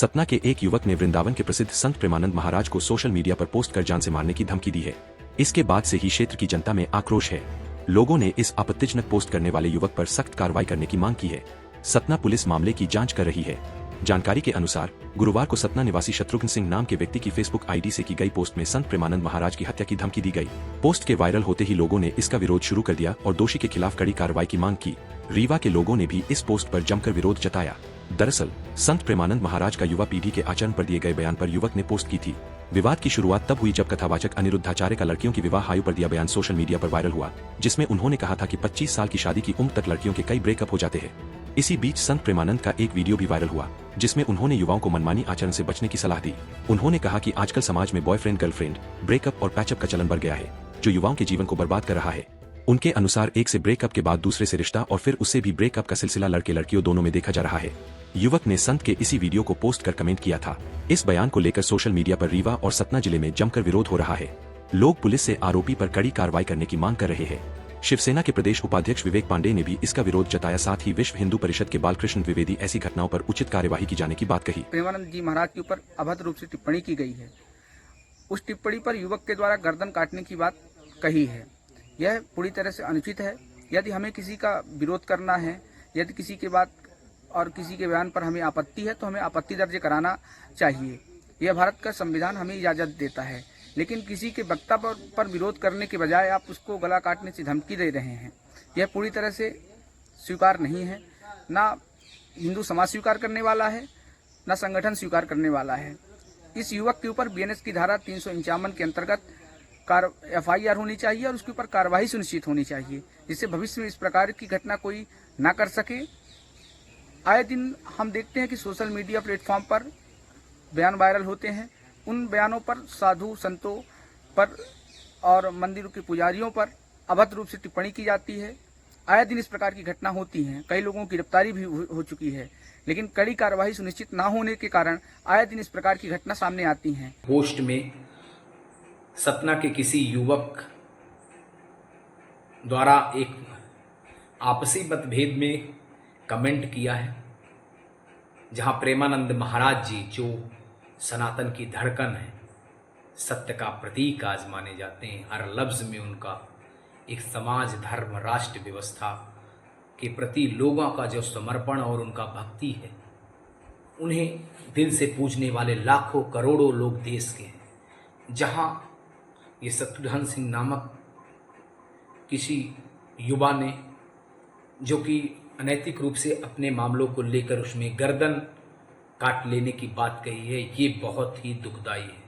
सतना के एक युवक ने वृंदावन के प्रसिद्ध संत प्रेमानंद महाराज को सोशल मीडिया पर पोस्ट कर जान से मारने की धमकी दी है। इसके बाद से ही क्षेत्र की जनता में आक्रोश है। लोगों ने इस आपत्तिजनक पोस्ट करने वाले युवक पर सख्त कार्रवाई करने की मांग की है। सतना पुलिस मामले की जांच कर रही है। जानकारी के अनुसार गुरुवार को सतना निवासी शत्रुघ्न सिंह नाम के व्यक्ति की फेसबुक आईडी से की गई पोस्ट में संत प्रेमानंद महाराज की हत्या की धमकी दी गई। पोस्ट के वायरल होते ही लोगों ने इसका विरोध शुरू कर दिया और दोषी के खिलाफ कड़ी कार्रवाई की मांग की। रीवा के लोगों ने भी इस पोस्ट पर जमकर विरोध जताया। दरअसल संत प्रेमानंद महाराज का युवा पीढ़ी के आचरण पर दिए गए बयान पर युवक ने पोस्ट की थी। विवाद की शुरुआत तब हुई जब कथावाचक अनिरुद्धाचार्य का लड़कियों की विवाह आयु पर दिया बयान सोशल मीडिया पर वायरल हुआ, जिसमें उन्होंने कहा था कि 25 साल की शादी की उम्र तक लड़कियों के कई ब्रेकअप हो जाते हैं। इसी बीच संत प्रेमानंद का एक वीडियो भी वायरल हुआ, जिसमें उन्होंने युवाओं को मनमानी आचरण से बचने की सलाह दी। उन्होंने कहा कि आजकल समाज में बॉयफ्रेंड गर्लफ्रेंड ब्रेकअप और पैचअप का चलन बढ़ गया है, जो युवाओं के जीवन को बर्बाद कर रहा है। उनके अनुसार एक से ब्रेकअप के बाद दूसरे से रिश्ता और फिर उससे भी ब्रेकअप का सिलसिला लड़के लड़कियों दोनों में देखा जा रहा है। युवक ने संत के इसी वीडियो को पोस्ट कर कमेंट किया था। इस बयान को लेकर सोशल मीडिया पर रीवा और सतना जिले में जमकर विरोध हो रहा है। लोग पुलिस से आरोपी पर कड़ी कार्रवाई करने की मांग कर रहे हैं। शिवसेना के प्रदेश उपाध्यक्ष विवेक पांडे ने भी इसका विरोध जताया। साथ ही विश्व हिंदू परिषद के बालकृष्ण द्विवेदी ऐसी घटनाओं पर उचित कार्यवाही की जाने की बात कही। प्रेमानंद जी महाराज के ऊपर अभद्र रूप से टिप्पणी की गई है। उस टिप्पणी पर युवक के द्वारा गर्दन काटने की बात कही है। यह पूरी तरह से अनुचित है। यदि हमें किसी का विरोध करना है, यदि किसी के बात और किसी के बयान पर हमें आपत्ति है, तो हमें आपत्ति दर्ज कराना चाहिए। यह भारत का संविधान हमें इजाजत देता है। लेकिन किसी के वक्तव्य पर विरोध करने के बजाय आप उसको गला काटने से धमकी दे रहे हैं। यह पूरी तरह से स्वीकार नहीं है। ना हिंदू समाज स्वीकार करने वाला है, ना संगठन स्वीकार करने वाला है। इस युवक के ऊपर बीएनएस की धारा 351 के अंतर्गत FIR होनी चाहिए और उसके ऊपर कार्रवाई सुनिश्चित होनी चाहिए, जिससे भविष्य में इस प्रकार की घटना कोई ना कर सके। आए दिन हम देखते हैं कि सोशल मीडिया प्लेटफॉर्म पर बयान वायरल होते हैं। उन बयानों पर साधु संतों पर और मंदिरों के पुजारियों पर अभद्र रूप से टिप्पणी की जाती है। आए दिन इस प्रकार की घटना होती हैं। कई लोगों की गिरफ्तारी भी हो चुकी है, लेकिन कड़ी कार्रवाई सुनिश्चित न होने के कारण आए दिन इस प्रकार की घटना सामने आती हैं। पोस्ट में सतना के किसी युवक द्वारा एक आपसी मतभेद में कमेंट किया है, जहां प्रेमानंद महाराज जी जो सनातन की धड़कन है, सत्य का प्रतीक आज माने जाते हैं, हर लफ्ज में उनका एक समाज धर्म राष्ट्र व्यवस्था के प्रति लोगों का जो समर्पण और उनका भक्ति है, उन्हें दिल से पूजने वाले लाखों करोड़ों लोग देश के हैं। जहां ये शत्रुघ्न सिंह नामक किसी युवा ने, जो कि अनैतिक रूप से अपने मामलों को लेकर उसमें गर्दन काट लेने की बात कही है, ये बहुत ही दुखदायी है।